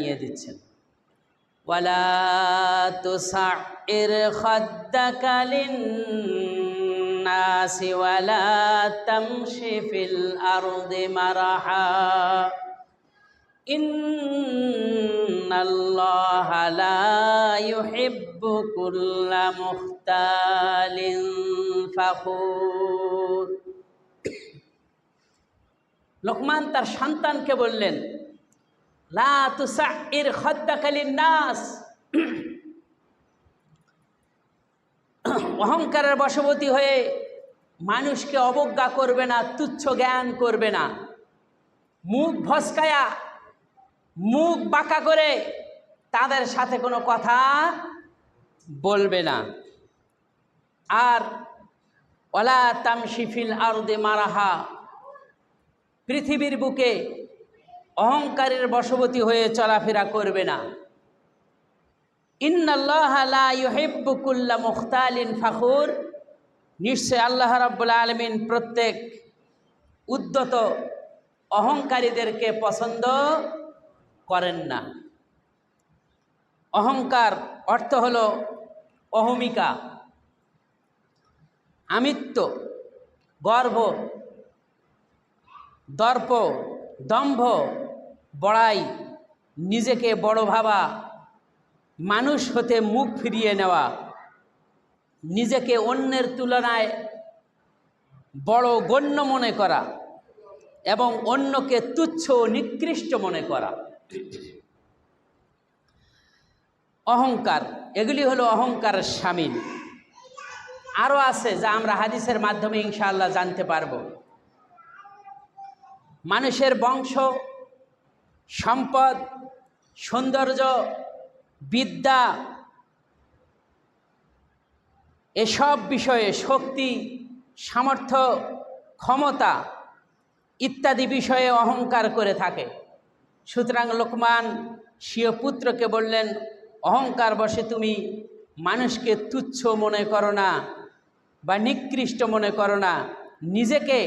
জানিয়ে দিচ্ছেন, ওয়ালা তুসাইর খাদ্দাকা লিন্নাসি ওয়ালা তামশি ফিল আরদি মারহা ইন্নাল্লাহা লা ইউহিব্বু কুল্লা মুখতালিন ফাখুর। লোকমান তার সন্তানকে বললেন, লা তুসাইর খাদ্দাকা লিন্নাস, অহংকারের বশবর্তী হয়ে মানুষকে অবজ্ঞা করবে না, তুচ্ছ জ্ঞান করবে না, মুখ ভসকায়া মুখ বাঁকা করে তাদের সাথে কোনো কথা বলবে না। আর ওয়ালা তামশি ফিল আরদি মারাহা, পৃথিবীর বুকে অহংকারের বশবর্তী হয়ে চলাফেরা করবে না। ইন্নাল্লাহা লা ইউহিব্বু কুল্লা মুখতালিন ফাখুর, নিশ্চয় আল্লাহ রাব্বুল আলামিন প্রত্যেক উদ্ধত অহংকারীদেরকে পছন্দ করেন না। অহংকার অর্থ হলো অহমিকা, আমিত্ব, গর্ব, দর্প, দম্ভ, বড়াই, নিজেকে বড় ভাবা, মানুষ হতে মুখ ফিরিয়ে নেওয়া, নিজেকে অন্যের তুলনায় বড় গণ্য মনে করা এবং অন্যকে তুচ্ছ নিকৃষ্ট মনে করা। অহংকার, এগুলি হলো অহংকারের শামিল। আরও আছে যা আমরা হাদিসের মাধ্যমে ইনশাআল্লাহ জানতে পারব। মানুষের বংশ, সম্পদ, সৌন্দর্য, বিদ্যা, এসব বিষয়ে শক্তি, সামর্থ্য, ক্ষমতা ইত্যাদি বিষয়ে অহংকার করে থাকে। সুতরাং লোকমান স্বীয় পুত্রকে বললেন, অহংকার বশে তুমি মানুষকে তুচ্ছ মনে করো না বা নিকৃষ্ট মনে করো না, নিজেকে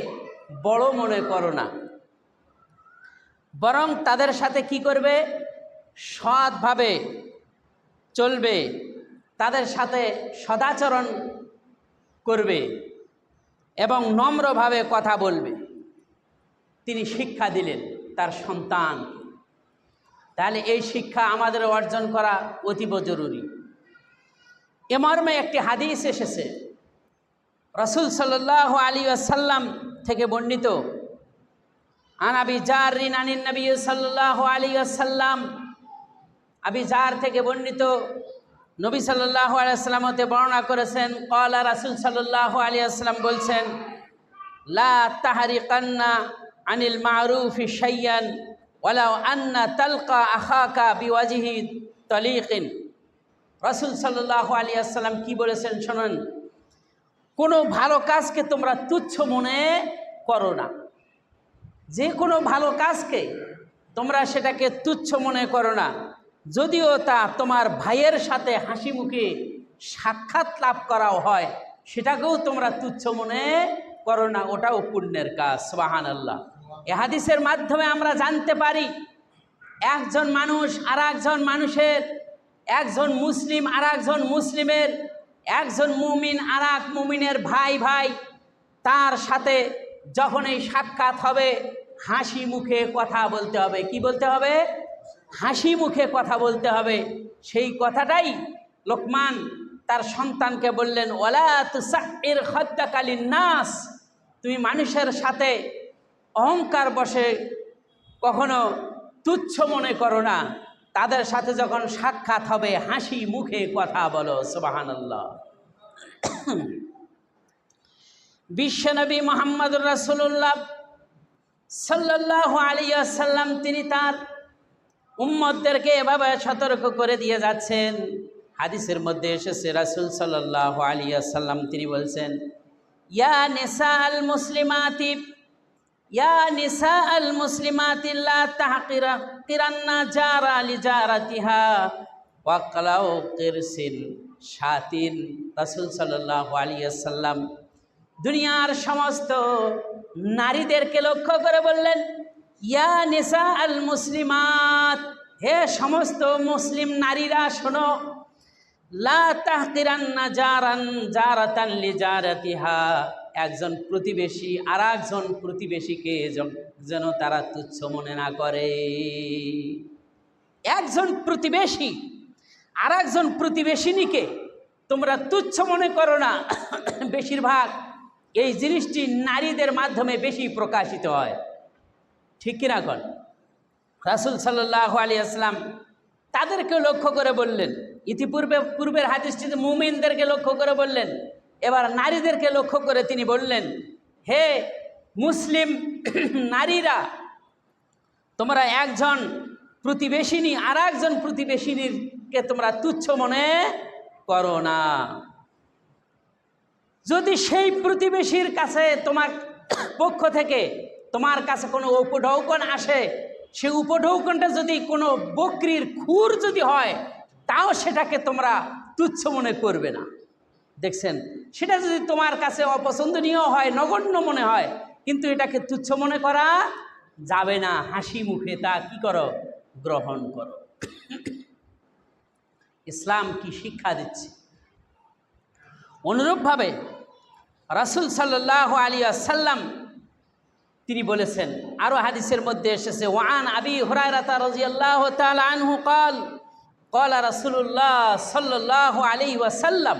বড় মনে করো না, বরং তাদের সাথে কি করবে? সৎভাবে চলবে, তাদের সাথে সদাচরণ করবে এবং নম্রভাবে কথা বলবে। তিনি শিক্ষা দিলেন তার সন্তান। তাহলে এই শিক্ষা আমাদের অর্জন করা অতীব জরুরি। এ মর্মে একটি হাদিস এসেছে রাসূল সাল্লাল্লাহু আলাইহি ওয়াসাল্লাম থেকে বর্ণিত, আন আবি জাররিন আনিন নবী সাল্লাল্লাহু আলাইহি ওয়াসাল্লাম, আবি জার থেকে বর্ণিত, নবী সাল্লাল্লাহু আলাইহি ওয়াসাল্লাম হতে বর্ণনা করেছেন, ক্বালা, রাসূল সাল্লাল্লাহু আলাইহি ওয়াসাল্লাম বলছেন, লা তাহরিকান্না আনিল মারুফি শাইয়ান ওয়ালাউ আন্না তালকা আখাকা বিওয়াজহি তালিকিন। রাসূল সাল্লাল্লাহু আলাইহি ওয়াসাল্লাম কি বলেছেন শুনুন, কোনো ভালো কাজকে তোমরা তুচ্ছ মনে করো না। যে কোনো ভালো কাজকে তোমরা সেটাকে তুচ্ছ মনে করো না, যদিও তা তোমার ভাইয়ের সাথে হাসি মুখে সাক্ষাৎ লাভ করাও হয়, সেটাকেও তোমরা তুচ্ছ মনে করো না, ওটাও পুণ্যের কাজ। সুবহানাল্লাহ। এ হাদিসের মাধ্যমে আমরা জানতে পারি, একজন মানুষ আর একজন মানুষের, একজন মুসলিম আর একজন মুসলিমের, একজন মুমিন আর এক মুমিনের ভাই ভাই, তার সাথে যখন এই সাক্ষাৎ হবে হাসি মুখে কথা বলতে হবে। কি বলতে হবে? হাসি মুখে কথা বলতে হবে। সেই কথাটাই লোকমান তার সন্তানকে বললেন, ওয়ালা তুসাইর খাদ্দাকা লিন্নাস, তুমি মানুষের সাথে অহংকার বশে কখনো তুচ্ছ মনে করো না, তাদের সাথে যখন সাক্ষাৎ হবে হাসি মুখে কথা বলো। সুবহানাল্লাহ। বিশ্বনবী মুহাম্মদুর রাসূলুল্লাহ সাল্লাল্লাহু আলাইহি ওয়াসাল্লাম তিনি তার উম্মতদেরকে এভাবে সতর্ক করে দিয়ে যাচ্ছেন। হাদিসের মধ্যে এসেছে, রাসূল সাল্লাল্লাহু আলাইহি ওয়াসাল্লাম তিনি বলছেন, ইয়া নিসাআল মুসলিমাতি, ইয়া নিসাআল মুসলিমাতি লা তাহকিরান্না জারা লিজারাতিহা ওয়াকলাউ কিরসিন শাতিন। রাসূল সাল্লাল্লাহু আলাইহি ওয়াসাল্লাম দুনিয়ার সমস্ত নারীদেরকে লক্ষ্য করে বললেন, ইয়া নিসাআল মুসলিমাত, হে সমস্ত মুসলিম নারীরা শোনো, লা তাহকিরান্না জারান জারাতান লিজারাতিহা, একজন প্রতিবেশী আর একজন প্রতিবেশীকে যেন তারা তুচ্ছ মনে না করে। একজন প্রতিবেশী আর একজন প্রতিবেশিনীকে তোমরা তুচ্ছ মনে করো না। বেশিরভাগ এই জিনিসটি নারীদের মাধ্যমে বেশি প্রকাশিত হয়, ঠিক কিনা কন? রাসূল সাল্লাল্লাহু আলাইহি ওয়াসাল্লাম তাদেরকে লক্ষ্য করে বললেন, পূর্বের হাদিসটিতে মুমিনদেরকে লক্ষ্য করে বললেন, এবার নারীদেরকে লক্ষ্য করে তিনি বললেন, হে মুসলিম নারীরা, তোমরা একজন প্রতিবেশিনী আর একজন প্রতিবেশিনীকে তোমরা তুচ্ছ মনে করো না। যদি সেই প্রতিবেশীর কাছে তোমার পক্ষ থেকে তোমার কাছে কোনো উপঢৌকন আসে, সেই উপঢৌকনটা যদি কোনো বকরির খুর যদি হয়, তাও সেটাকে তোমরা তুচ্ছ মনে করবে না। দেখছেন, সেটা যদি তোমার কাছে অপছন্দনীয় হয়, নগণ্য মনে হয়, কিন্তু এটাকে তুচ্ছ মনে করা যাবে না। হাসি মুখে তা কি করো? গ্রহণ করো। ইসলাম কি শিক্ষা দিচ্ছে? অনুরূপভাবে রাসূল সাল্লাল্লাহু আলাইহি ওয়াসাল্লাম তিনি বলেছেন, আরো হাদিসের মধ্যে এসেছে, ওয়ান আবি হুরায়রা রাদিয়াল্লাহু তাআলা আনহু قال قال রাসূলুল্লাহ সাল্লাল্লাহু আলাইহি ওয়াসাল্লাম,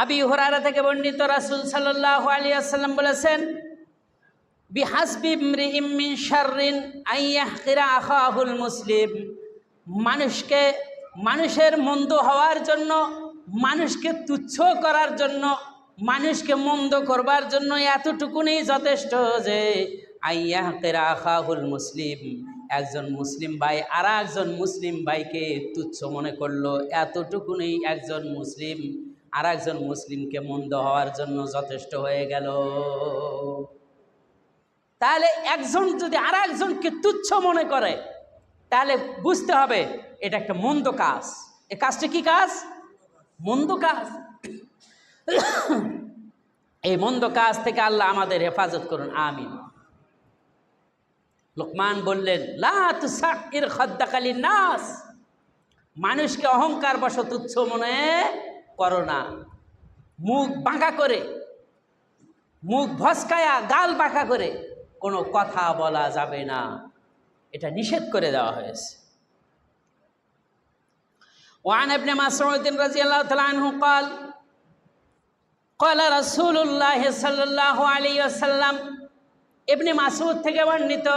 আবি হুরায়রা থেকে বর্ণিত, রাসূল সাল্লাল্লাহু আলাইহি ওয়াসাল্লাম বলেছেন, বিহাসবি ইমরিইম মিন শাররিন আন ইয়াহকিরা আখাহুল মুসলিম, মানুষের মন্দ হওয়ার জন্য, মানুষকে তুচ্ছ করার জন্য, মানুষকে মন্দ করবার জন্য এতটুকুনি যথেষ্ট যে আন ইয়াহকিরা আখাহুল মুসলিম, একজন মুসলিম ভাই আর একজন মুসলিম ভাইকে তুচ্ছ মনে করলো, এতটুকুনি একজন মুসলিম আর একজন মুসলিমকে মন্দ হওয়ার জন্য যথেষ্ট হয়ে গেল। তাহলে একজন যদি আর একজনকে তুচ্ছ মনে করে, তাহলে বুঝতে হবে এটা একটা মন্দ কাজ। এ কাজটা কি কাজ? মন্দ কাজ। এই মন্দ কাজ থেকে আল্লাহ আমাদের হেফাজত করুন, আমিন। লোকমান বললেন, লা তুসাইর খাদ্দাকা লিন্নাস, মানুষকে অহংকার বশ তুচ্ছ মনে করো না। মুখ বাঁকা করে, মুখ ভসকায়া, গাল বাঁকা করে কোনো কথা বলা যাবে না, এটা নিষেধ করে দেওয়া হয়েছে। ওয়ান ইবনে মাসউদ রাদিয়াল্লাহু তাআলা আনহু قال قال رسول الله সাল্লাল্লাহু আলাইহি ওয়াসাল্লাম, ইবনে মাসউদ থেকে বর্ণিত,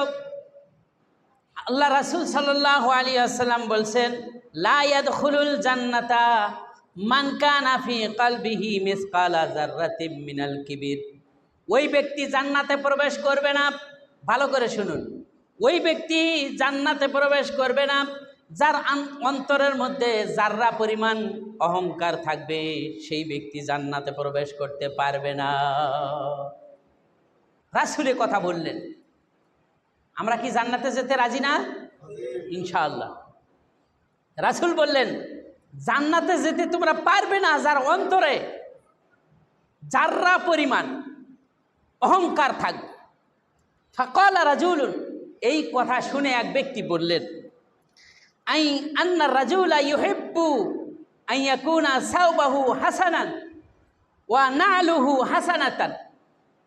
আল্লাহ রাসূল সাল্লাল্লাহু আলাইহি ওয়াসাল্লাম বলছেন, লা ইয়াদখুলুল জান্নাতা মান কানা ফি কলবিহি মিসকালা যাররাতিন মিনাল কিবির, ওই ব্যক্তি জান্নাতে প্রবেশ করবে না। ভালো করে শুনুন, ওই ব্যক্তি জান্নাতে প্রবেশ করবে না যার অন্তরের মধ্যে যাররা পরিমাণ অহংকার থাকবে, সেই ব্যক্তি জান্নাতে প্রবেশ করতে পারবে না। রাসূলের কথা বললেন, আমরা কি জান্নাতে যেতে রাজি না? ইনশাআল্লাহ। রাসূল বললেন, জান্নাতে যেতে তোমরা পারবে না যার অন্তরে যাররা পরিমাণ অহংকার থাকবে। ফাকালা রাজুলুন, এই কথা শুনে এক ব্যক্তি বললেন, আন্না রাজুলা ইউহিব্বু আন ইয়াকুনা সাওবাহু হাসানান ওয়া নালুহু হাসানাতান,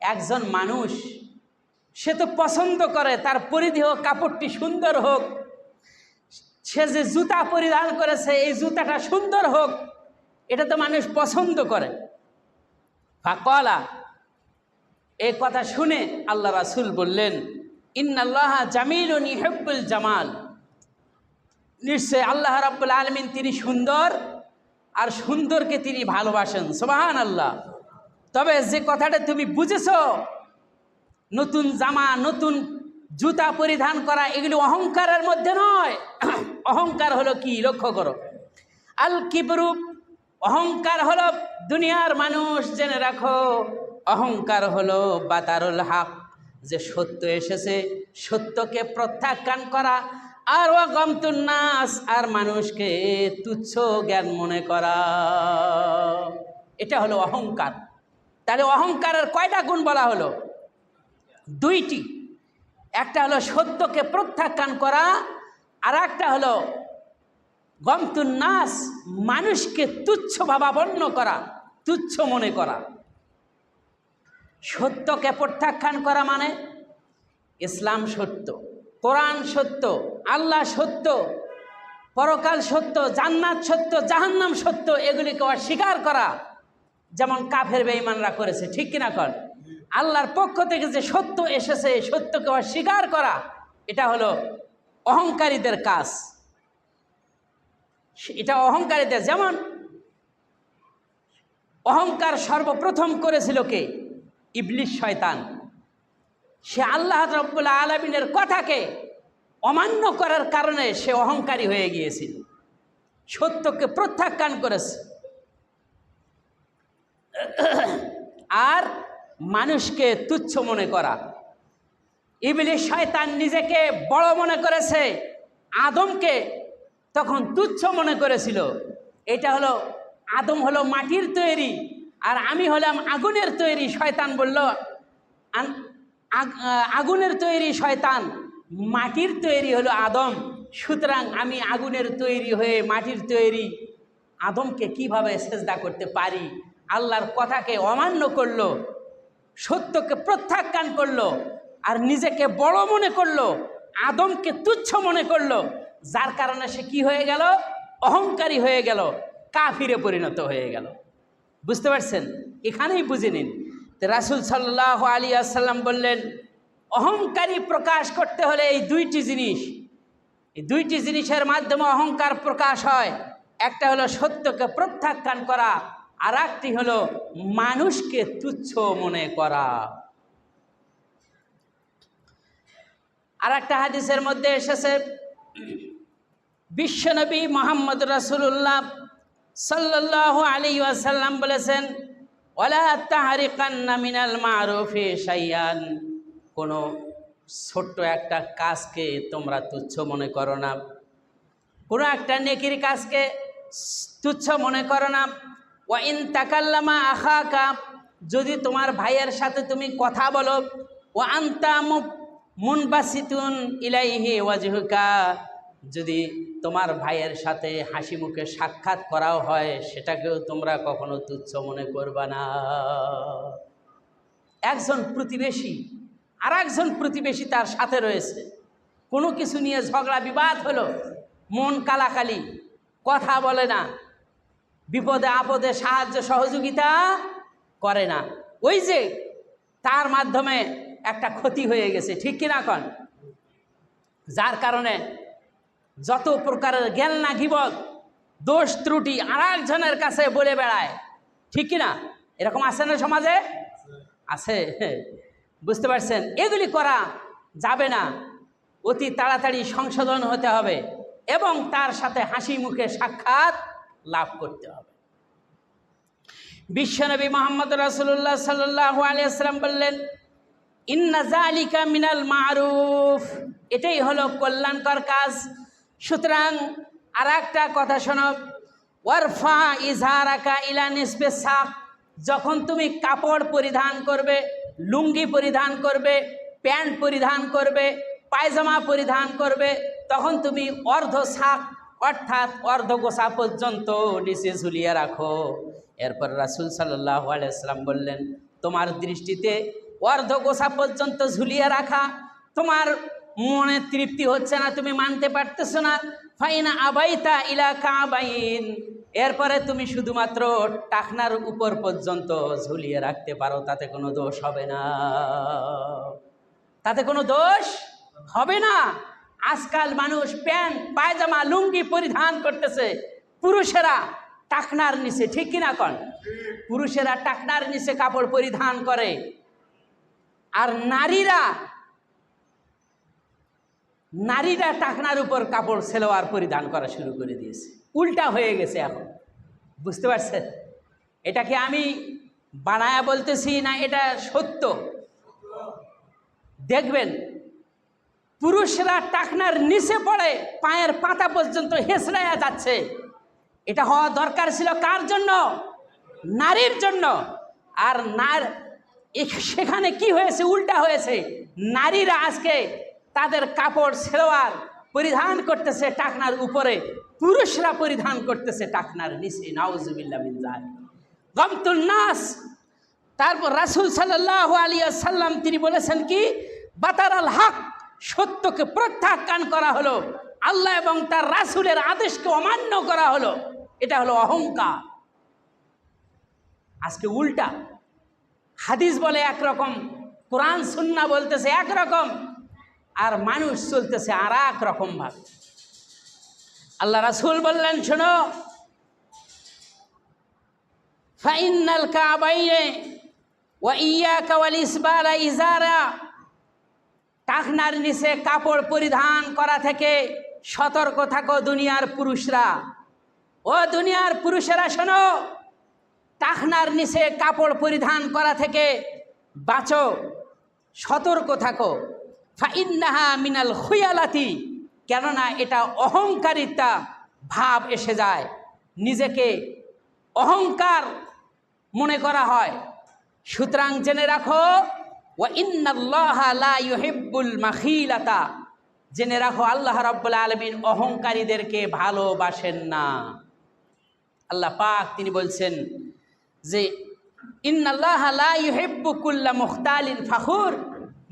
একজন মানুষ সে তো পছন্দ করে তার পরিধেয় কাপড়টি সুন্দর হোক, সে যে জুতা পরিধান করেছে এই জুতাটা সুন্দর হোক, এটা তো মানুষ পছন্দ করে। ফাকালা, এই কথা শুনে আল্লাহ রাসূল বললেন, ইন্নাল্লাহা জামিলুন ইউহিব্বুল জামাল, নিশ্চয় আল্লাহ রাব্বুল আলামিন তিনি সুন্দর আর সুন্দরকে তিনি ভালোবাসেন। সুবহানাল্লাহ। তবে যে কথাটা তুমি বুঝেছো, নতুন জামা, নতুন জুতা পরিধান করা, এগুলো অহংকারের মধ্যে নয়। অহংকার হলো কি? লক্ষ্য করো, আল কিবরু, অহংকার হলো, দুনিয়ার মানুষ জেনে রাখো, অহংকার হলো বাতারুল হক, যে সত্য এসেছে সত্যকে প্রত্যাখ্যান করা, আর ওয়াগামতুন নাস, আর মানুষকে তুচ্ছ জ্ঞান মনে করা, এটা হলো অহংকার। তাহলে অহংকারের কয়টা গুণ বলা হলো? দুইটি। একটা হলো সত্যকে প্রত্যাখ্যান করা, আর একটা হলো গমতুন নাস, মানুষকে তুচ্ছ ভাবাপন্ন করা, তুচ্ছ মনে করা। সত্যকে প্রত্যাখ্যান করা মানে ইসলাম সত্য, কোরআন সত্য, আল্লাহ সত্য, পরকাল সত্য, জান্নাত সত্য, জাহান্নাম সত্য, এগুলিকে অস্বীকার করা, যেমন কাফের বেঈমানরা করেছে, ঠিক কিনা কর? আল্লাহর পক্ষ থেকে যে সত্য এসেছে, সত্যকে অস্বীকার করা, এটা হলো অহংকারীদের কাজ। এটা অহংকারীদের, যেমন অহংকার সর্বপ্রথম করেছিল কে? ইবলিস, শয়তান। সে আল্লাহ রাব্বুল আলামিনের কথাকে অমান্য করার কারণে সে অহংকারী হয়ে গিয়েছিল, সত্যকে প্রত্যাখ্যান করেছে। আর মানুষকে তুচ্ছ মনে করা, ইবলিস শয়তান নিজেকে বড় মনে করেছে, আদমকে তখন তুচ্ছ মনে করেছিল। এটা হলো, আদম হলো মাটির তৈরি আর আমি হলাম আগুনের তৈরি। শয়তান বলল, আগুনের তৈরি শয়তান, মাটির তৈরি হলো আদম, সুতরাং আমি আগুনের তৈরি হয়ে মাটির তৈরি আদমকে কিভাবে সেজদা করতে পারি? আল্লাহর কথাকে অমান্য করলো, সত্যকে প্রত্যাখ্যান করলো, আর নিজেকে বড় মনে করলো, আদমকে তুচ্ছ মনে করলো, যার কারণে সে কি হয়ে গেল? অহংকারী হয়ে গেল, কাফিরে পরিণত হয়ে গেল। বুঝতে পারছেন? এখানেই বুঝে নিন। রাসূল সাল্লাল্লাহু আলাইহি ওয়াসাল্লাম বললেন, অহংকারী প্রকাশ করতে হলে এই দুইটি জিনিস, এই দুইটি জিনিসের মাধ্যমে অহংকার প্রকাশ হয়। একটা হলো সত্যকে প্রত্যাখ্যান করা, আর একটি হলো মানুষকে তুচ্ছ মনে করা। আর একটা হাদিসের মধ্যে এসেছে, বিশ্বনবী মুহাম্মদ রাসূলুল্লাহ সাল্লাল্লাহু আলাইহি ওয়াসাল্লাম বলেছেন, ওয়ালা তাহরিকান্না মিনাল মারুফি শাইআন, কোনো ছোট্ট একটা কাজকে তোমরা তুচ্ছ মনে করো না, কোনো একটা নেকির কাজকে তুচ্ছ মনে করো না। ওয়া ইন তাকাল্লামা আখাকা, যদি তোমার ভাইয়ের সাথে তুমি কথা বলো, ওয়া আনতা মুনবাসিতুন ইলাইহি ওয়াজহুকা, যদি তোমার ভাইয়ের সাথে হাসি মুখে সাক্ষাৎ করাও হয়, সেটাকেও তোমরা কখনো তুচ্ছ মনে করবা না। একজন প্রতিবেশী আর একজন প্রতিবেশী তার সাথে রয়েছে, কোনো কিছু নিয়ে ঝগড়া বিবাদ হলো, মন কালাকালি, কথা বলে না, বিপদে আপদে সাহায্য সহযোগিতা করে না, ওই যে তার মাধ্যমে একটা ক্ষতি হয়ে গেছে, ঠিক কিনা কন? যার কারণে যত প্রকারের জ্ঞাননা গীবত, দোষ ত্রুটি আর একজনের কাছে বলে বেড়ায়, ঠিক কিনা? এরকম আছে না সমাজে? আছে। বুঝতে পারছেন? এগুলি করা যাবে না, অতি তাড়াতাড়ি সংশোধন হতে হবে এবং তার সাথে হাসি মুখে সাক্ষাৎ লাভ করতে হবে। বিশ্বনবী মুহাম্মদ রাসূলুল্লাহ সাল্লাল্লাহু আলাইহি ওয়াসাল্লাম বললেন, ইন্না যালিকা মিনাল মারুফ, এটাই হলো কল্যাণকর কাজ। সুতরাং আর একটা কথা শোনো, ওয়ারফা ইজহারাকা ইলা নিসফিস সাক, যখন তুমি কাপড় পরিধান করবে, লুঙ্গি পরিধান করবে, প্যান্ট পরিধান করবে, পায়জামা পরিধান করবে, তখন তুমি অর্ধ সাক অর্থাৎ অর্ধ গোছা পর্যন্ত নিচে ঝুলিয়ে রাখো। এরপর রাসূল সাল্লাল্লাহু আলাইহি ওয়াসাল্লাম বললেন, তোমার দৃষ্টিতে অর্ধ গোছা পর্যন্ত ঝুলিয়ে রাখা তোমার মনে তৃপ্তি হচ্ছে না, তুমি মানতে পারতেছো না, ফাইনা আবাইতা ইলা কাবাইন, এরপরে তুমি শুধুমাত্র টাকনার উপর পর্যন্ত ঝুলিয়ে রাখতে পারো, তাতে কোনো দোষ হবে না, তাতে কোনো দোষ হবে না। আজকাল মানুষ প্যান্ট পায়জামা লুঙ্গি পরিধান করতেছে, পুরুষেরা টাকনার নিচে, ঠিক কিনা কন? পুরুষেরা টাকনার নিচে কাপড় পরিধান করে, আর নারীরা টাকনার উপর কাপড় সেলোয়ার পরিধান করা শুরু করে দিয়েছে। উল্টা হয়ে গেছে এখন। বুঝতে পারছেন? এটাকে আমি বানায়া বলতেছি না, এটা সত্য। দেখবেন পুরুষরা টাকনার নিচে পড়ে পায়ের পাতা পর্যন্ত হেঁচড়াইয়া যাচ্ছে। এটা হওয়া দরকার ছিল কার জন্য? নারীর জন্য। আর সেখানে কি হয়েছে? উল্টা হয়েছে। নারীরা আজকে তাদের কাপড় সেলোয়ার পরিধান করতেছে টাকনার উপরে, পুরুষরা পরিধান করতেছে টাকনার নিচে। নাউজুবিল্লাহ মিন যালিক। গামতুন নাস। তারপর রাসূল সাল্লাল্লাহু আলাইহি ওয়াসাল্লাম তিনি বলেছেন কি, বাতারাল হক, সত্যকে প্রত্যাখ্যান করা হলো, আল্লাহ এবং তার রাসূলের আদেশকে অমান্য করা হলো। এটা হলো অহংকার। আজকে উল্টা, হাদিস বলে একরকম, কোরআন সুন্নাহ বলতেছে একরকম, আর মানুষ চলতেছে আর এক রকম ভাবে। আল্লাহ রাসূল বললেন, শোনো, ফাইনাল কাবাইনে ওয়া ইয়াকা ওয়াল ইসবালা ইজারা, টাকনার নিচে কাপড় পরিধান করা থেকে সতর্ক থাকো দুনিয়ার পুরুষরা। ও দুনিয়ার পুরুষেরা শোনো, টাকনার নিচে কাপড় পরিধান করা থেকে বাঁচো, সতর্ক থাকো। ফাইন্নাহা মিনাল খুয়ালাতি, কেননা এটা অহংকারিতা ভাব এসে যায়, নিজেকে অহংকার মনে করা হয়। সুতরাং জেনে রাখো, ওয়া ইন্নাল্লাহা লা ইউহিব্বুল মাখিলাতা, জেনে রাখো আল্লাহ রাব্বুল আলামিন অহংকারীদেরকে ভালোবাসেন না। আল্লাহ পাক তিনি বলছেন যে ইন্নাল্লাহা লা ইউহিব্বু কুল্লা মুখতালিন ফাখুর,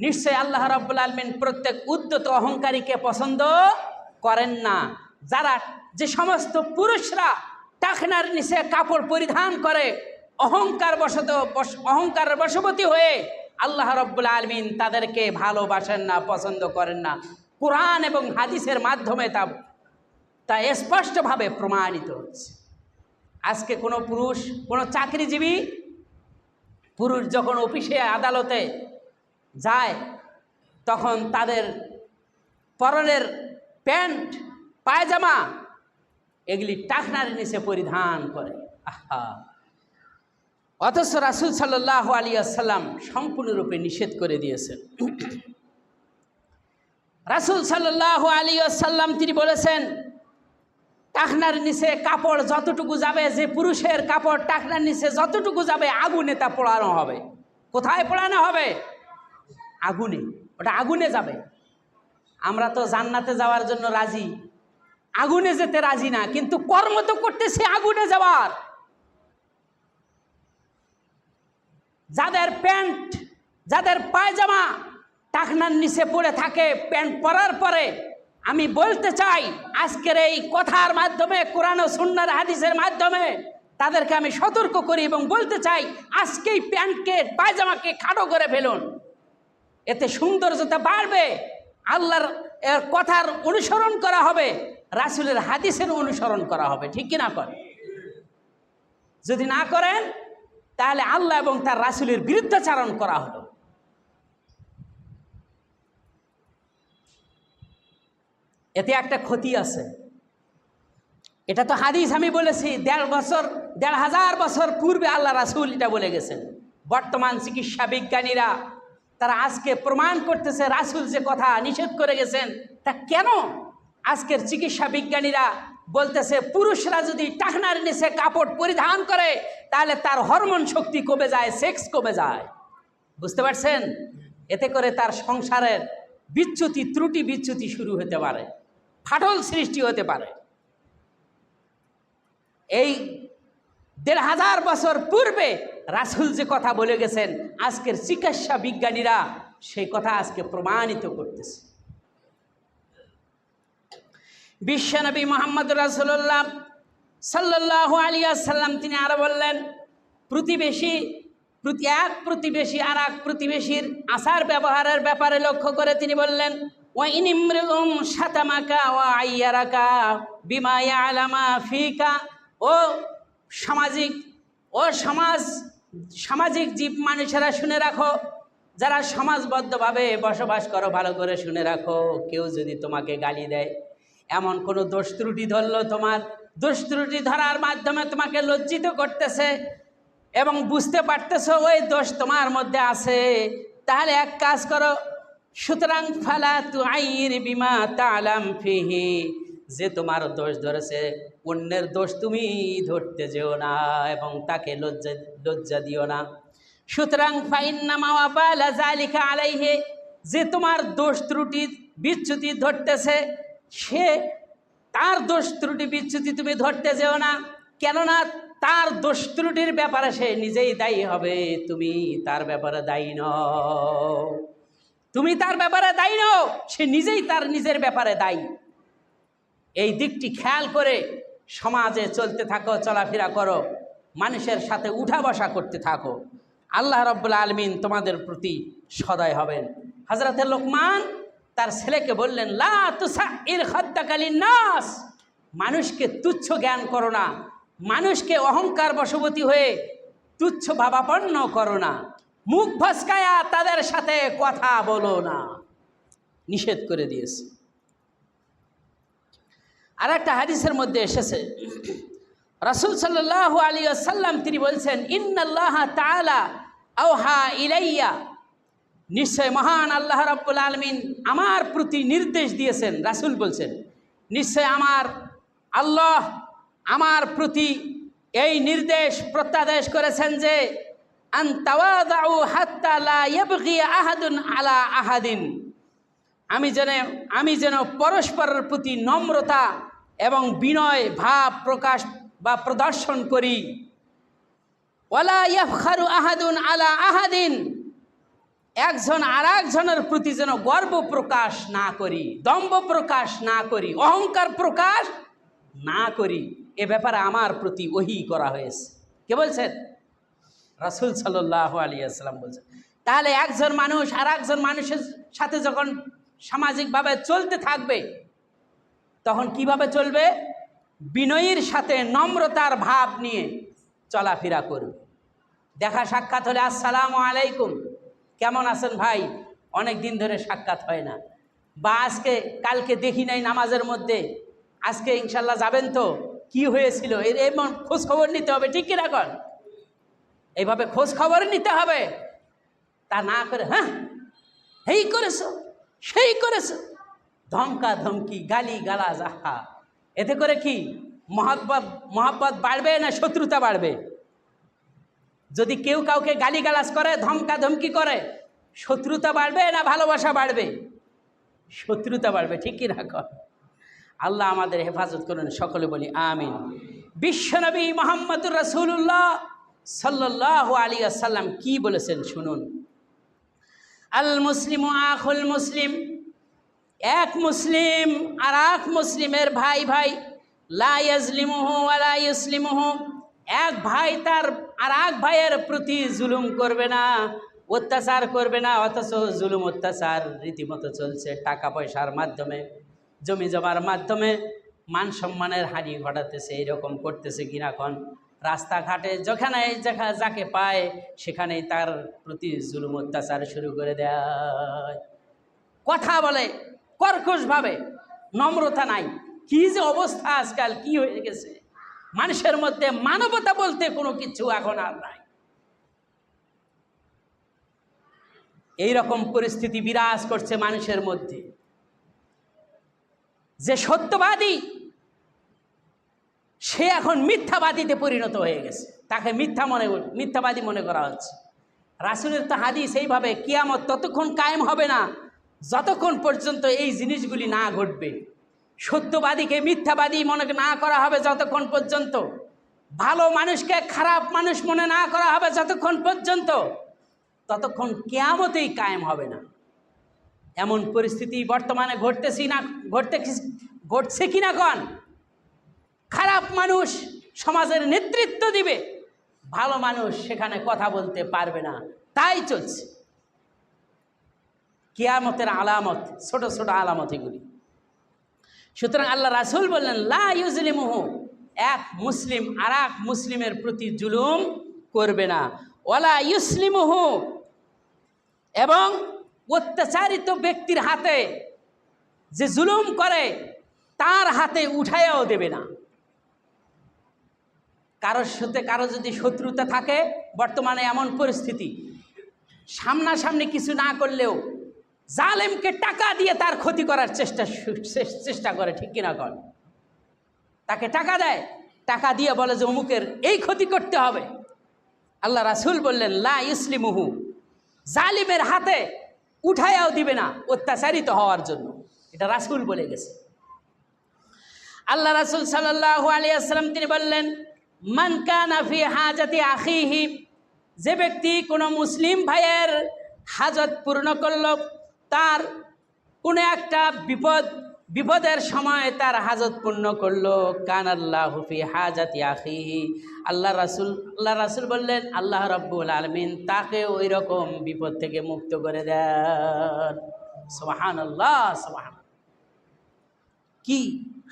নিশ্চয় আল্লাহ রাব্বুল আলামিন প্রত্যেক উদ্যত অহংকারীকে পছন্দ করেন না। যারা, যে সমস্ত পুরুষরা টাকনার নিচে কাপড় পরিধান করে অহংকারের বশবর্তী হয়ে, আল্লাহ রাব্বুল আলামিন তাদেরকে ভালোবাসেন না, পছন্দ করেন না। কোরআন এবং হাদিসের মাধ্যমে তা স্পষ্টভাবে প্রমাণিত হচ্ছে। আজকে কোনো পুরুষ, কোনো চাকরিজীবী পুরুষ যখন অফিসে আদালতে যায়, তখন তাদের পরনের প্যান্ট পায়জামা এগুলি টাকনার নিচে পরিধান করে। আহা, অথচ রাসূল সাল্লাল্লাহু আলাইহি ওয়াসাল্লাম সম্পূর্ণরূপে নিষেধ করে দিয়েছেন। রাসূল সাল্লাল্লাহু আলাইহি ওয়াসাল্লাম তিনি বলেছেন, টাকনার নিচে কাপড় যতটুকু যাবে, যে পুরুষের কাপড় টাকনার নিচে যতটুকু যাবে, আগুনে তা পোড়ানো হবে। কোথায় পোড়ানো হবে? আগুনে। ওটা আগুনে যাবে। আমরা তো জান্নাতে যাওয়ার জন্য রাজি, আগুনে যেতে রাজি না, কিন্তু কর্ম তো করতেছি আগুনে যাওয়ার। যাদের প্যান্ট, যাদের পায়জামা টাকনার নিচে পড়ে থাকে, প্যান্ট পরার পরে, আমি বলতে চাই আজকের এই কথার মাধ্যমে, কোরআন ও সুন্নাহর হাদিসের মাধ্যমে তাদেরকে আমি সতর্ক করি এবং বলতে চাই, আজকেই প্যান্টকে, পায়জামাকে খাটো করে ফেলুন। এতে সৌন্দর্যতা বাড়বে, আল্লাহর কথার অনুসরণ করা হবে, রাসূলের হাদিসের অনুসরণ করা হবে। ঠিক কিনা করেন? যদি না করেন তাহলে আল্লাহ এবং তার রাসূলের বিরুদ্ধাচারণ করা হলো। এতে একটা ক্ষতি আছে। এটা তো হাদিস আমি বলেছি, ১,৫০০ বছর পূর্বে আল্লাহ রাসূল এটা বলে গেছেন। বর্তমান চিকিৎসা বিজ্ঞানীরা তারা আজকে প্রমাণ করতেছে রাসূল যে কথা নিষেধ করে গেছেন তা কেন। আজকের চিকিৎসা বিজ্ঞানীরা বলতেছে, পুরুষরা যদি টাকনার নিচে কাপড় পরিধান করে তাহলে তার হরমোন শক্তি কমে যায়, সেক্স কমে যায়। বুঝতে পারছেন? এতে করে তার সংসারের বিচ্যুতি, ত্রুটি বিচ্যুতি শুরু হতে পারে, ফাটল সৃষ্টি হতে পারে। এই ১,৫০০ বছর পূর্বে রাসূল যে কথা বলে গেছেন, আজকের চিকিৎসা বিজ্ঞানীরা সেই কথা আজকে প্রমাণিত করতেছে। বিশ্বনবী মুহাম্মদ রাসূলুল্লাহ সাল্লাল্লাহু আলাইহি ওয়াসাল্লাম তিনি আরো বললেন, এক প্রতিবেশী আর এক প্রতিবেশীর আচার ব্যবহারের ব্যাপারে লক্ষ্য করে তিনি বললেন, ওয়া ইন ইমরুম শাতামাকা ওয়া আইয়ারাকা বিমা ইয়ালামা ফিকা, ও সামাজিক জীব মানুষেরা শুনে রাখো, যারা সমাজবদ্ধভাবে বসবাস করো, ভালো করে শুনে রাখো, কেউ যদি তোমাকে গালি দেয়, এমন কোনো দোষ ত্রুটি ধরলো, তোমার দোষ ত্রুটি ধরার মাধ্যমে তোমাকে লজ্জিত করতেছে এবং বুঝতে পারতেছো ওই দোষ তোমার মধ্যে আছে, তাহলে এক কাজ করো, সুতরাং ফালা তুআইর বিমা তা'লাম ফিহি, যে তোমার দোষ ধরেছে অন্যের দোষ তুমি ধরতে যেও না এবং তাকে লজ্জা দিও না। সুতরাং ফাইন্নামা ওয়াবালা যালিকা আলাইহি, যে তোমার দোষ ত্রুটি বিচ্যুতি ধরতেছে সে তার দোষ ত্রুটি বিচ্যুতি তুমি ধরতে যেও না, কেননা তার দোষ ত্রুটির ব্যাপারে সে নিজেই দায়ী হবে, তুমি তার ব্যাপারে দায়ী নও। তুমি তার ব্যাপারে দায়ী নও, সে নিজেই তার নিজের ব্যাপারে দায়ী। এই দিকটি খেয়াল করে সমাজে চলতে থাকো, চলাফেরা করো, মানুষের সাথে উঠা বসা করতে থাকো। আল্লাহ রাব্বুল আলামিন তোমাদের প্রতি সদয় হবেন। হযরতে লোকমান তার ছেলেকে বললেন, লা তুসাইর খাদ্দাকা লিন্নাস, মানুষকে তুচ্ছ জ্ঞান করো না, মানুষকে অহংকার বশবর্তী হয়ে তুচ্ছ ভাবাপন্ন করো না, মুখ ভসকায়া তাদের সাথে কথা বলো না, নিষেধ করে দিয়েছে। আর একটা হাদিসের মধ্যে এসেছে, রাসূল সাল্লাল্লাহু আলাইহি ওয়াসাল্লাম তিনি বলছেন, ইন্নাল্লাহ তাআলা আওহা ইলাইয়া, নিশ্চয় মহান আল্লাহ রাব্বুল আলামিন আমার প্রতি নির্দেশ দিয়েছেন। রাসূল বলছেন, নিশ্চয় আমার আল্লাহ আমার প্রতি এই নির্দেশ প্রত্যাদেশ করেছেন যে আন তাওয়াদাউ হাত্তা লা ইয়াবগি আহাদুন আলা আহাদিন, আমি যেন পরস্পরের প্রতি নম্রতা এবং বিনয় ভাব প্রকাশ বা প্রদর্শন করি। ওয়ালা ইয়াফখারু আহাদুন আলা আহাদিন, একজন আর একজনের প্রতি যেন গর্ব প্রকাশ না করি, দম্ভ প্রকাশ না করি, অহংকার প্রকাশ না করি। এ ব্যাপারে আমার প্রতি ওহী করা হয়েছে। কে বলছেন? রাসূল সাল্লাল্লাহু আলাইহি ওয়াসাল্লাম বলছেন। তাহলে একজন মানুষ আর একজন মানুষের সাথে যখন সামাজিকভাবে চলতে থাকবে, তখন কিভাবে চলবে? বিনয়ের সাথে নম্রতার ভাব নিয়ে চলাফেরা করবে। দেখা সাক্ষাৎ হলে আসসালামু আলাইকুম, কেমন আছেন ভাই, অনেক দিন ধরে সাক্ষাৎ হয় না, বা আজকে কালকে দেখি নাই নামাজের মধ্যে, আজকে ইনশাল্লাহ যাবেন তো, কি হয়েছিল, এমন খোঁজ খবর নিতে হবে, ঠিক কিনা কন? এইভাবে খোঁজ খবর নিতে হবে। তা না করে হ্যাঁ এই করেছো সেই করেছো, ধমকা ধমকি, গালি গালাজ, আহা, এতে করে কি মহব্বত বাড়বে না শত্রুতা বাড়বে? যদি কেউ কাউকে গালি গালাজ করে, ধমকা ধমকি করে, শত্রুতা বাড়বে না ভালোবাসা বাড়বে? শত্রুতা বাড়বে, ঠিক কি না কর? আল্লাহ আমাদের হেফাজত করুন, সকলে বলি আমিন। বিশ্বনবী মুহাম্মদুর রাসূলুল্লাহ সাল্লাল্লাহু আলাইহি ওয়াসাল্লাম কি বলেছেন শুনুন। আল মুসলিমু আখুল মুসলিম, এক মুসলিম আর এক মুসলিমের ভাই ভাই, লা ইয়াজলিমুহু ওয়া লা ইউসলিমুহু, এক ভাই তার আর এক ভাইয়ের প্রতি জুলুম করবে না, অত্যাচার করবে না। অথচ জুলুম অত্যাচার রীতিমতো চলছে, টাকা পয়সার মাধ্যমে, জমি জমার মাধ্যমে মান সম্মানের হানি ঘটাতেছে। এইরকম করতেছে কিনা কোন? রাস্তাঘাটে যেখানে যাকে পায় সেখানেই তার প্রতি জুলুম অত্যাচার শুরু করে দেয়। কথা বলে কর্কশভাবে, নম্রতা নাই। কি যে অবস্থা আজকাল, কি হয়ে গেছে মানুষের মধ্যে, মানবতা বলতে কোনো কিছু এখন আর নাই। এইরকম পরিস্থিতি বিরাজ করছে মানুষের মধ্যে। যে সত্যবাদী সে এখন মিথ্যাবাদীতে পরিণত হয়ে গেছে, তাকে মিথ্যাবাদী মনে করা হচ্ছে। রাসূলের তো হাদিস এইভাবে, কিয়ামত ততক্ষণ কায়েম হবে না যতক্ষণ পর্যন্ত এই জিনিসগুলি না ঘটবে। সত্যবাদীকে মিথ্যাবাদী মনে না করা হবে যতক্ষণ পর্যন্ত, ভালো মানুষকে খারাপ মানুষ মনে না করা হবে যতক্ষণ পর্যন্ত, ততক্ষণ কিয়ামতেই কায়েম হবে না। এমন পরিস্থিতি বর্তমানে ঘটছে কিনা কন? খারাপ মানুষ সমাজের নেতৃত্ব দিবে, ভালো মানুষ সেখানে কথা বলতে পারবে না, তাই চলছে। কিয়ামতের আলামত, ছোট ছোট আলামত এগুলি। সুতরাং আল্লাহ রাসূল বললেন, লা ইউজলিমুহু, এক মুসলিম আর এক মুসলিমের প্রতি জুলুম করবে না। ওয়ালা ইউসলিমুহু, এবং অত্যাচারিত ব্যক্তির হাতে যে জুলুম করে তার হাতে উঠাইয়াও দেবে না। কারোর সাথে কারো যদি শত্রুতা থাকে, বর্তমানে এমন পরিস্থিতি, সামনাসামনি কিছু না করলেও জালেমকে টাকা দিয়ে তার ক্ষতি করার চেষ্টা করে, ঠিক কিনা কর? তাকে টাকা দেয়, টাকা দিয়ে বলে যে অমুকের এই ক্ষতি করতে হবে। আল্লাহ রাসূল বললেন, লা ইউসলিমুহু, জালিমের হাতে উঠাইয়াও দিবে না অত্যাচারিত হওয়ার জন্য। এটা রাসূল বলে গেছে। আল্লাহ রাসূল সাল্লাল্লাহু আলাইহি ওয়াসাল্লাম তিনি বললেন, মান কানা ফি হাজাতি আখিহি, যে ব্যক্তি কোনো মুসলিম ভাইয়ের হাজত পূর্ণ করলো, তার কোনো একটা বিপদের সময় তার হাজত পূর্ণ করলো, কানাল্লাহু ফি হাজাতি আখিহি, আল্লাহ রাসূল বললেন আল্লাহ রাব্বুল আলামিন তাকে ওই রকম বিপদ থেকে মুক্ত করে দেন। সুবহানাল্লাহ, সুবহানাল্লাহ। কি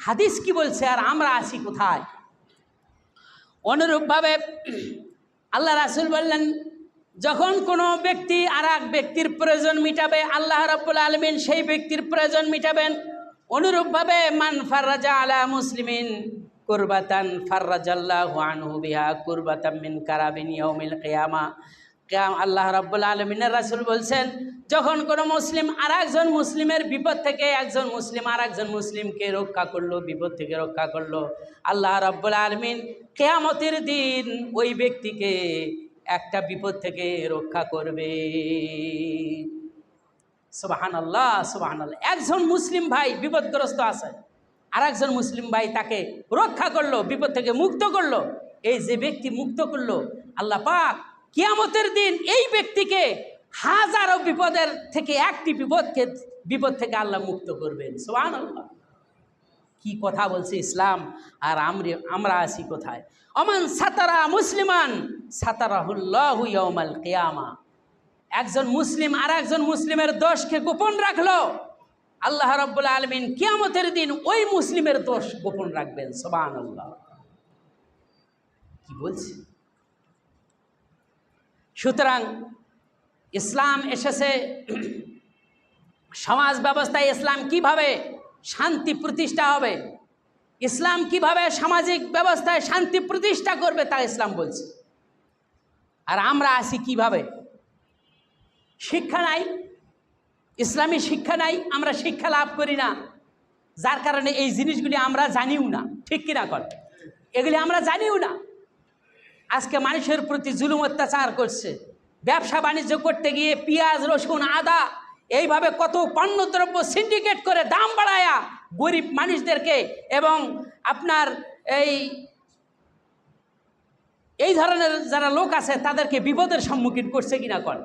হাদিস কি বলছে, আর আমরা আছি কোথায়? অনুরূপভাবে আল্লাহ রাসূল বললেন, যখন কোনো ব্যক্তি আর এক ব্যক্তির প্রয়োজন মিটাবে, আল্লাহ রাব্বুল আলামিন সেই ব্যক্তির প্রয়োজন মিটাবেন। অনুরূপভাবে মান ফাররাজা আলা মুসলিমিন কুরবাতান ফাররাজাল্লাহু আনহু বিহা কুরবাতাম মিন কারাবিন ইয়াউমিল কিয়ামা। আল্লাহ রাব্বুল আলামিনের রাসূল বলছেন, যখন কোনো মুসলিম আর একজন মুসলিমের বিপদ থেকে, একজন মুসলিম আর একজন মুসলিমকে রক্ষা করলো, বিপদ থেকে রক্ষা করলো, আল্লাহ রাব্বুল আলামিন কিয়ামতের দিন ওই ব্যক্তিকে একটা বিপদ থেকে রক্ষা করবে। সুবহানাল্লাহ, সুবহানাল্লাহ। একজন মুসলিম ভাই বিপদগ্রস্ত আছে, আর একজন মুসলিম ভাই তাকে রক্ষা করলো, বিপদ থেকে মুক্ত করলো। এই যে ব্যক্তি মুক্ত করলো, আল্লাহ পাক কিয়ামতের দিন এই ব্যক্তিকে হাজারো বিপদের থেকে একটি বিপদ থেকে আল্লাহ মুক্ত করবেন। সুবহানাল্লাহ। কি কথা বলছে ইসলাম, আর আমরা আছি কোথায়? অমান সাতারা মুসলিমান সাতারাহুল্লাহু ইয়াউমাল কিয়ামা। একজন মুসলিম আর একজন মুসলিমের দোষকে গোপন রাখলো, আল্লাহ রাব্বুল আলামিন কিয়ামতের দিন ওই মুসলিমের দোষ গোপন রাখবেন। সুবহানাল্লাহ। কি বলছে? সুতরাং ইসলাম এসেছে, সমাজ ব্যবস্থায় ইসলাম কিভাবে শান্তি প্রতিষ্ঠা হবে, ইসলাম কিভাবে সামাজিক ব্যবস্থায় শান্তি প্রতিষ্ঠা করবে, তা ইসলাম বলছে। আর আমরা আছি কিভাবে? শিক্ষা নাই, ইসলামী শিক্ষা নাই, আমরা শিক্ষা লাভ করি না, যার কারণে এই জিনিসগুলি আমরা জানিও না। ঠিক কিনা কর? এগুলি আমরা জানিও না। আজকে মানুষের প্রতি জুলুম অত্যাচার করছে, ব্যবসা বাণিজ্য করতে গিয়ে পেঁয়াজ, রসুন, আদা এইভাবে কত পণ্যদ্রব্য সিন্ডিকেট করে দাম বাড়ায়া গরিব মানুষদেরকে এবং আপনার এই ধরনের যারা লোক আছে তাদেরকে বিপদের সম্মুখীন করছে কিনা কর?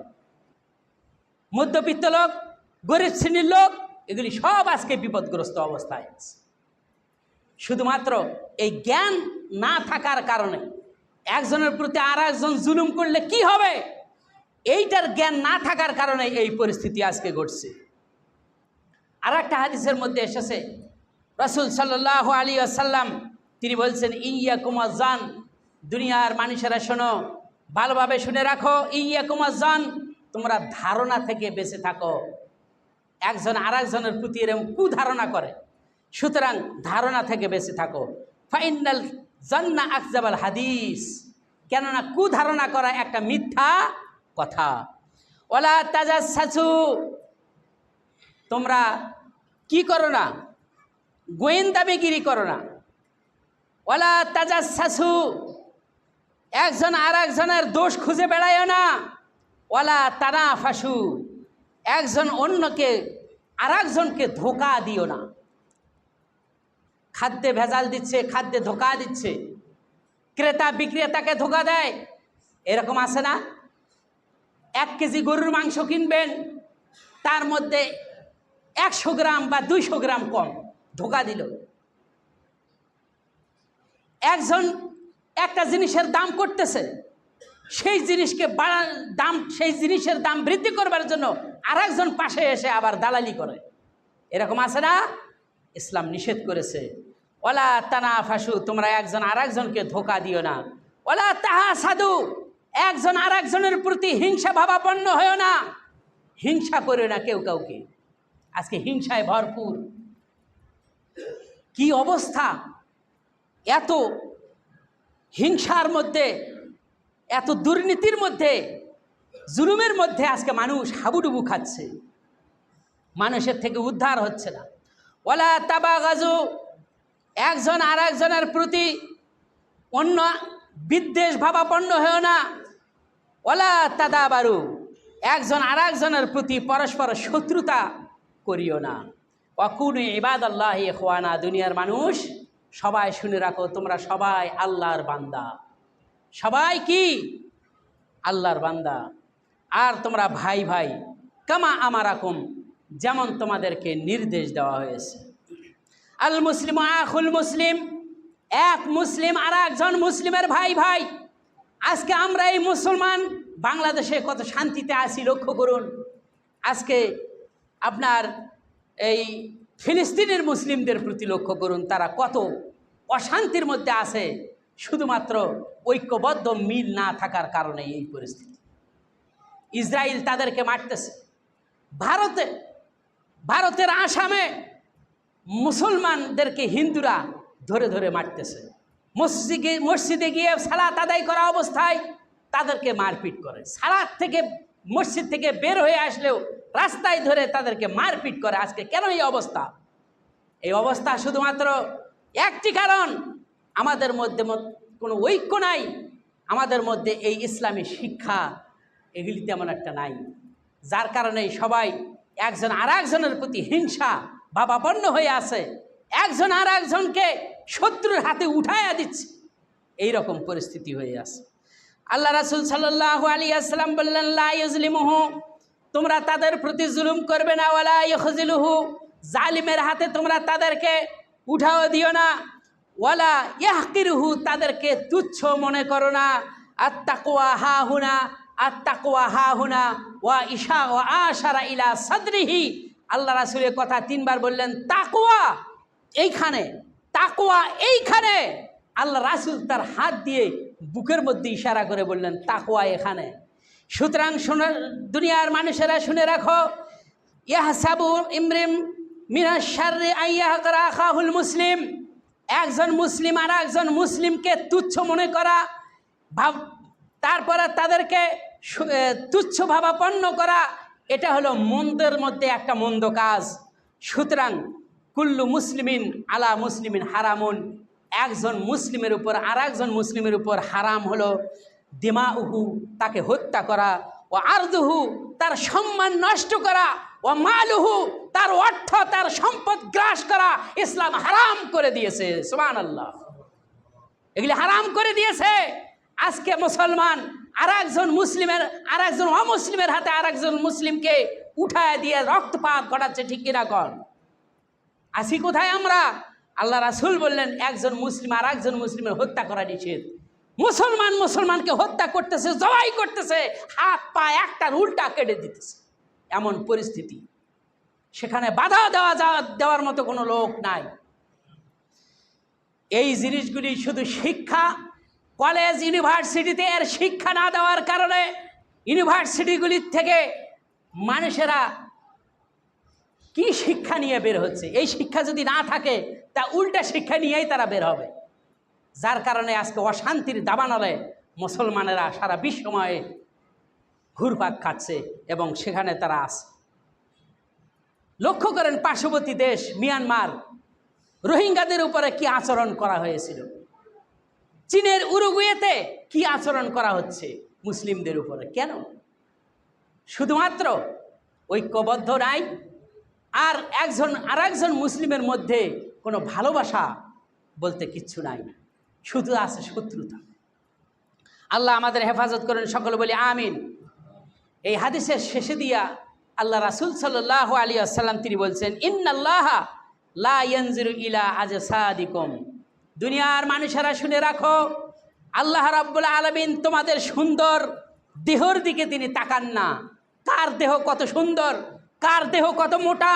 মধ্যবিত্ত লোক, গরিব শ্রেণীর লোক, এগুলি সব আজকে বিপদগ্রস্ত অবস্থায় আছে। শুধুমাত্র এই জ্ঞান না থাকার কারণে একজনের প্রতি আর একজন জুলুম করলে কি হবে, এইটার জ্ঞান না থাকার কারণে এই পরিস্থিতি আজকে ঘটছে। আর একটা হাদিসের মধ্যে এসেছে, রাসূল সাল্লাল্লাহু আলাইহি ওয়াসাল্লাম তিনি বলছেন, ইয়াকুম আযান, দুনিয়ার মানুষেরা শোনো, ভালোভাবে শুনে রাখো, ইয়াকুম আযান, তোমরা ধারণা থেকে বেঁচে থাকো। একজন আর একজনের প্রতি এরকম কুধারণা করে, সুতরাং ধারণা থেকে বেঁচে থাকো। ফাইনাল জান্না আকজাবাল হাদিস, কেননা কুধারণা করা একটা মিথ্যা কথা। ওয়ালা তাজাসসু, তোমরা কি করো না, গোয়েন্দাবিগিরি করো না। ওয়ালা তাজাসসু, একজন আর একজনের দোষ খুঁজে বেড়ায় না। ওয়ালা তানাফাসু, একজন অন্যকে আর একজনকে ধোঁকা দিও না। খাদ্যে ভেজাল দিচ্ছে, খাদ্যে ধোঁকা দিচ্ছে, ক্রেতা বিক্রেতাকে ধোঁকা দেয়, এরকম আছে না? 1 কেজি গরুর মাংস কিনবেন, তার মধ্যে 100 গ্রাম বা 200 গ্রাম কম, ধোঁকা দিল। একজন একটা জিনিসের দাম করতেছে, সেই জিনিসকে সেই জিনিসের দাম বৃদ্ধি করবার জন্য আর একজন পাশে এসে আবার দালালি করে, এরকম আছে না? ইসলাম নিষেধ করেছে, ওয়ালা তানাফাসু, তোমরা একজন আর একজনকে ধোঁকা দিও না। ওয়ালা তাহাসাদু, একজন আর একজনের প্রতি হিংসা ভাবাপন্ন হয়েও না, হিংসা করো না কেউ কাউকে। আজকে হিংসায় ভরপুর, কি অবস্থা! এত হিংসার মধ্যে, এত দুর্নীতির মধ্যে, জুলুমের মধ্যে আজকে মানুষ হাবুডুবু খাচ্ছে, মানুষের থেকে উদ্ধার হচ্ছে না। ওয়ালা তাবাগাজু, একজন আর একজনের প্রতি অন্য বিদ্বেষ ভাবাপন্ন হয়েও না। ওয়ালা তাদাবারু, একজন আর একজনের প্রতি পরস্পর শত্রুতা করিও না। ওয়াকুনু ইবাদাল্লাহি ইখওয়ানা, দুনিয়ার মানুষ সবাই শুনে রাখো, তোমরা সবাই আল্লাহর বান্দা। সবাই কি? আল্লাহর বান্দা। আর তোমরা ভাই ভাই, কামা আমারাকুম, যেমন তোমাদেরকে নির্দেশ দেওয়া হয়েছে। আল মুসলিম আখুল মুসলিম, এক মুসলিম আর একজন মুসলিমের ভাই ভাই। আজকে আমরা এই মুসলমান বাংলাদেশে কত শান্তিতে আছি লক্ষ্য করুন। আজকে আপনার এই ফিলিস্তিনের মুসলিমদের প্রতি লক্ষ্য করুন, তারা কত অশান্তির মধ্যে আছে, শুধুমাত্র ঐক্যবদ্ধ মিল না থাকার কারণে এই পরিস্থিতি। ইসরায়েল তাদেরকে মারতেছে। ভারতের আসামে মুসলমানদেরকে হিন্দুরা ধরে ধরে মারতেছে। মসজিদে গিয়ে সালাত আদায় করা অবস্থায় তাদেরকে মারপিট করে। সালাত থেকে মসজিদ থেকে বের হয়ে আসলেও রাস্তায় ধরে তাদেরকে মারপিট করে। আজকে কেন এই অবস্থা? এই অবস্থা শুধুমাত্র একটি কারণ, আমাদের মধ্যে কোনো ঐক্য নাই, আমাদের মধ্যে এই ইসলামী শিক্ষা এগুলি তেমন একটা নাই, যার কারণে সবাই একজন আর একজনের প্রতি হিংসা ভাবাপন্ন হয়ে আছে, একজন আর একজনকে শত্রুর হাতে উঠাইয়া দিচ্ছে, এই রকম পরিস্থিতি হয়ে আছে। আল্লাহ রাসূল সাল্লাল্লাহু আলাইহি ওয়াসাল্লাম বললেন, লা ইউজলিমুহু, তোমরা তাদের প্রতি জুলুম করবে না, ওয়ালা ইখজিলুহু, জালিমের হাতে তোমরা তাদেরকে উঠাও দিও না, ওয়ালা ইয়াহকিরুহু, তাদেরকে তুচ্ছ মনে করো না। আত্তাকওয়া হাহুনা, আত্তাকওয়া হাহুনা, ওয়া ইশা ওয়া আশারা ইলা সাদরিহি। আল্লাহ রাসূলের কথা তিনবার বললেন, তাকওয়া এইখানে, তাকওয়া এইখানে। আল্লাহ রাসূল তার হাত দিয়ে বুকের মধ্যে ইশারা করে বললেন, তাকওয়া এখানে। সুতরাং দুনিয়ার মানুষেরা শুনে রাখো, ইয়াহসাবু ইমরিম মিনাশ শাররি আইয়াহকারা আখাহুল মুসলিম, একজন মুসলিম আর একজন মুসলিমকে তুচ্ছ মনে করা, তারপরে তাদেরকে তুচ্ছ ভাবাপন্ন করা, এটা হলো মন্দের মধ্যে একটা মন্দ কাজ। সুতরাং কুল্লু মুসলিমিন আলা মুসলিমিন হারামুন, একজন মুসলিমের উপর আর একজন মুসলিমের উপর হারাম হলো দিমাউহু, তাকে হত্যা করা, ও আরদুহু, তার সম্মান নষ্ট করা, ও মালুহু, তার অর্থ তার সম্পদ গ্রাস করা ইসলাম হারাম করে দিয়েছে। সুবহানাল্লাহ, এগুলি হারাম করে দিয়েছে। আজকে মুসলমান আর একজন মুসলিমের আর একজন অমুসলিমের হাতে আর একজন মুসলিমকে উঠায় দিয়ে রক্তপাত ঘটাচ্ছে, ঠিক কিনা কর? আসি কোথায় আমরা? আল্লাহ রাসূল বললেন, একজন মুসলিম আর একজন মুসলিমের হত্যা করা নিষেধ। মুসলমান মুসলমানকে হত্যা করতেছে, জবাই করতেছে, হাত পা একটার উল্টা কেটে দিতেছে, এমন পরিস্থিতি। সেখানে বাধা দেওয়ার মতো কোনো লোক নাই। এই জিনিসগুলি শুধু শিক্ষা, কলেজ ইউনিভার্সিটিতে এর শিক্ষা না দেওয়ার কারণে ইউনিভার্সিটিগুলির থেকে মানুষেরা কি শিক্ষা নিয়ে বের হচ্ছে? এই শিক্ষা যদি না থাকে, তা উল্টা শিক্ষা নিয়েই তারা বের হবে, যার কারণে আজকে অশান্তির দাবানলে মুসলমানেরা সারা বিশ্বময়ে ঘুরপাক খাচ্ছে এবং সেখানে তারা আছে। লক্ষ্য করেন পার্শ্ববর্তী দেশ মিয়ানমার, রোহিঙ্গাদের উপরে কি আচরণ করা হয়েছিল। চীনের উরুগুয়েতে কি আচরণ করা হচ্ছে মুসলিমদের উপরে। কেন? শুধুমাত্র ঐক্যবদ্ধ নাই, আর একজন আর একজন মুসলিমের মধ্যে কোনো ভালোবাসা বলতে কিচ্ছু নাই, শুধু আছে শত্রুতা। আল্লাহ আমাদের হেফাজত করেন, সকলে বলি আমিন। এই হাদিসের শেষে দিয়া আল্লাহ রাসূল সাল্লাল্লাহু আলাইহি ওয়াসাল্লাম তিনি বলছেন, ইন্নাল্লাহা লা ইয়ানজুরু ইলা আজসাদিকুম, দুনিয়ার মানুষেরা শুনে রাখো, আল্লাহ রাব্বুল আলামিন তোমাদের সুন্দর দেহর দিকে তিনি তাকান না। কার দেহ কত সুন্দর, কার দেহ কত মোটা,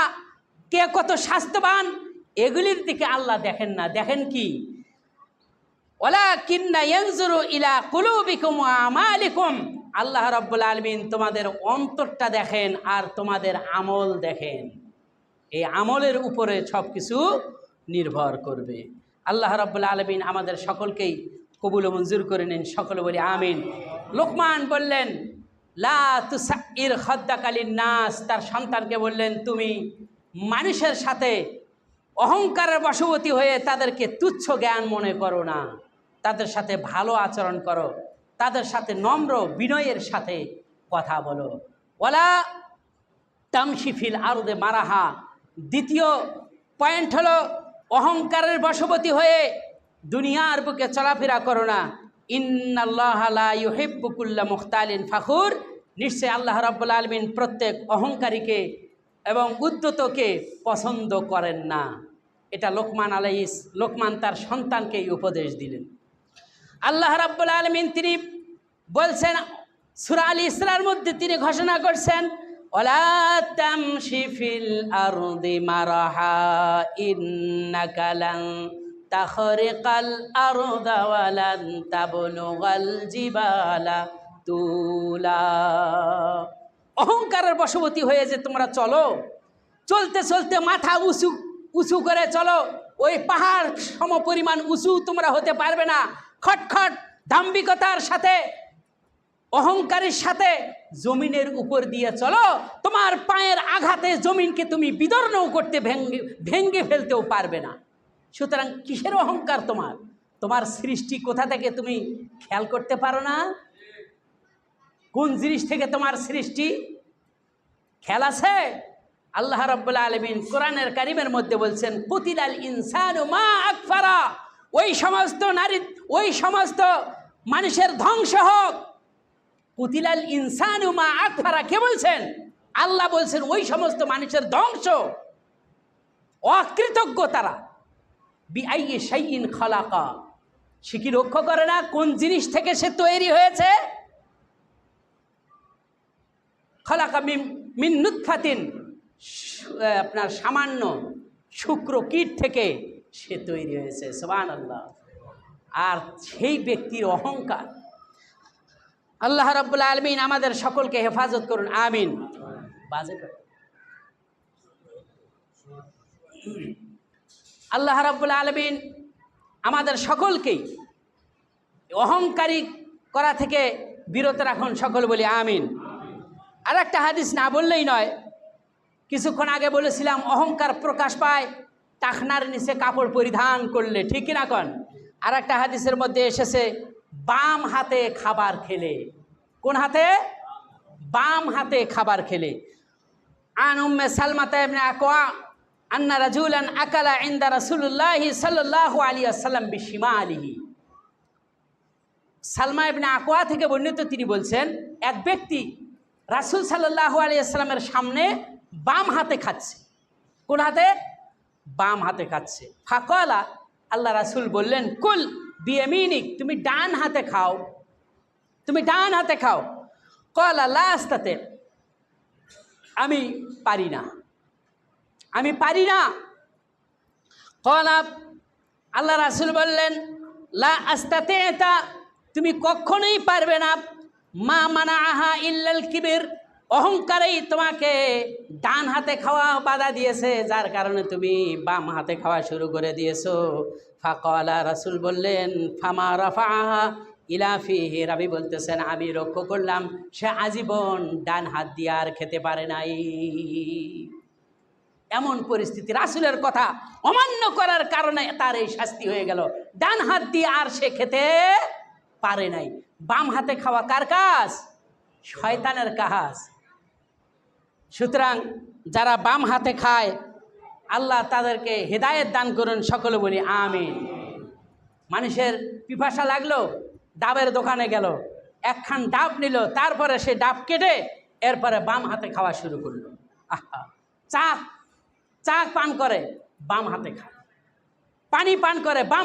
কে কত স্বাস্থ্যবান, এগুলির দিকে আল্লাহ দেখেন না। দেখেন কি? ওয়ালাকিন্না ইয়ানজুরু ইলা কুলুবিকুম ওয়া আমালিকুম, আল্লাহ রাব্বুল আলামিন তোমাদের অন্তরটা দেখেন আর তোমাদের আমল দেখেন। এই আমলের উপরে সব কিছু নির্ভর করবে। আল্লাহ রাব্বুল আলামিন আমাদের সকলকেই কবুল ও মঞ্জুর করে নিন, সকলে বলি আমিন। লোকমান বললেন, লা তুসাইর খাদ্দাকা লিন্নাস, তার সন্তানকে বললেন, তুমি মানুষের সাথে অহংকারের বশবর্তী হয়ে তাদেরকে তুচ্ছ জ্ঞান মনে করো না, তাদের সাথে ভালো আচরণ করো, তাদের সাথে নম্র বিনয়ের সাথে কথা বলো। ওয়ালা তামশি ফিল আরদে মারাহা, দ্বিতীয় পয়েন্ট হলো অহংকারের বশবর্তী হয়ে দুনিয়ার বুকে চলাফেরা করো না। ইন্নাল্লাহা লা ইউহিব্বু কুল্লা মুখতালিন ফাখুর, নিশ্চয় আল্লাহ রাব্বুল আলামিন প্রত্যেক অহংকারীকে এবং উদ্ধতকে পছন্দ করেন না। এটা লোকমান তার সন্তানকে এই উপদেশ দিলেন। আল্লাহ রাব্বুল আলামিন তিনি বলছেন সূরা আল ইসরার মধ্যে তিনি ঘোষণা করছেন, ওয়ালা তামশি ফিল আরদি মারহা ইন্নাকা লান তাখরিকাল আরদা ওয়ালান তাবলুগাল জিবালা তুলা। অহংকারের বশবর্তী হয়ে যে তোমরা চলো, চলতে চলতে মাথা উঁচু উঁচু করে চলো, ওই পাহাড় সমপরিমাণ উঁচু তোমরা হতে পারবে না। খটখট দাম্ভিকতার সাথে, অহংকারের সাথে জমিনের উপর দিয়ে চলো, তোমার পায়ের আঘাতে জমিনকে তুমি বিদর্ণও করতে ভেঙ্গে ফেলতেও পারবে না। সুতরাং কিসের অহংকার তোমার? তোমার সৃষ্টি কোথা থেকে তুমি খেয়াল করতে পারো না? কোন জিনিস থেকে তোমার সৃষ্টি খেয়াল আছে? আল্লাহ রাব্বুল আলামিন কোরআনের কারিমের মধ্যে বলছেন, কুতিলাল ইনসানু মা আকফারা, ওই সমস্ত মানুষের ধ্বংস হোক। কুতিলাল ইনসানু মা আকফারা কে বলছেন? আল্লাহ বলছেন ওই সমস্ত মানুষের ধ্বংস, অকৃতজ্ঞ তারা। বিআইয়ি শাইইন খালাকা, সে কি লক্ষ্য করে না কোন জিনিস থেকে সে তৈরি হয়েছে? খালাকা মিন নুতফাতিন, আপনার সামান্য শুক্র কীট থেকে সে তৈরি হয়েছে। সুবহানাল্লাহ। আর সেই ব্যক্তির অহংকার। আল্লাহ রাব্বুল আলামিন আমাদের সকলকে হেফাজত করুন, আমিন। আল্লাহ রাব্বুল আলামিন আমাদের সকলকেই অহংকারী করা থেকে বিরত রাখুন, সকল বলি আমিন। আর একটা হাদিস না বললেই নয়, কিছুক্ষণ আগে বলেছিলাম অহংকার প্রকাশ পায় টাকনার নিচে কাপড় পরিধান করলে, ঠিক কিনা কন? আর একটা হাদিসের মধ্যে এসেছে বাম হাতে খাবার খেলে। কোন হাতে? বাম হাতে খাবার খেলে। আন উম্মে সালমাতা ইবনে আকওয়া আন্না রাজুলান আকালা ইনদা রাসূলুল্লাহি সাল্লাল্লাহু আলাইহি ওয়াসাল্লাম বিশিমালিহি। সালমা ইবনে আকওয়া থেকে বর্ণিত, তিনি বলছেন এক ব্যক্তি রাসূল সাল্লাল্লাহু আলাইহি ওয়াসাল্লামের সামনে বাম হাতে খাচ্ছে। কোন হাতে? বাম হাতে খাচ্ছে। ফাকালা, আল্লাহ রাসূল বললেন, কুল বিয়ামিনিক, তুমি ডান হাতে খাও, তুমি ডান হাতে খাও। ক্বালা লা আস্তাতি, আমি পারি না, আমি পারি না। ক্বালা, আল্লাহ রাসূল বললেন, লা আস্তাতিতা, তুমি কখনোই পারবে না। মা মানাআহা ইল্লাল কিবির, অহংকারেই তোমাকে ডান হাতে খাওয়া বাধা দিয়েছে, যার কারণে তুমি বাম হাতে খাওয়া শুরু করে দিয়েছো। ফাকালা, রাসূল বললেন, ফামা রাফাআহা ইলা ফিহি, রাবি বলতেছেন আমি লক্ষ্য করলাম সে আজীবন ডান হাত দিয়ে আর খেতে পারে নাই। এমন পরিস্থিতি, রাসূলের কথা অমান্য করার কারণে তার এই শাস্তি হয়ে গেল। ডান হাত দিয়ে আর সে খেতে পারে নাই। বাম হাতে খাওয়া কার কাজ? শয়তানের কাজ। সুতরাং যারা বাম হাতে খায় আল্লাহ তাদেরকে হেদায়েত দান করুন, সকলে বলি আমিন। মানুষের পিপাসা লাগলো, ডাবের দোকানে গেল, একখান ডাব নিল, তারপরে সে ডাব কেটে এরপরে বাম হাতে খাওয়া শুরু করলো। আহা, চা পান করে বাম হাতে খায়, পানি পান করে বাম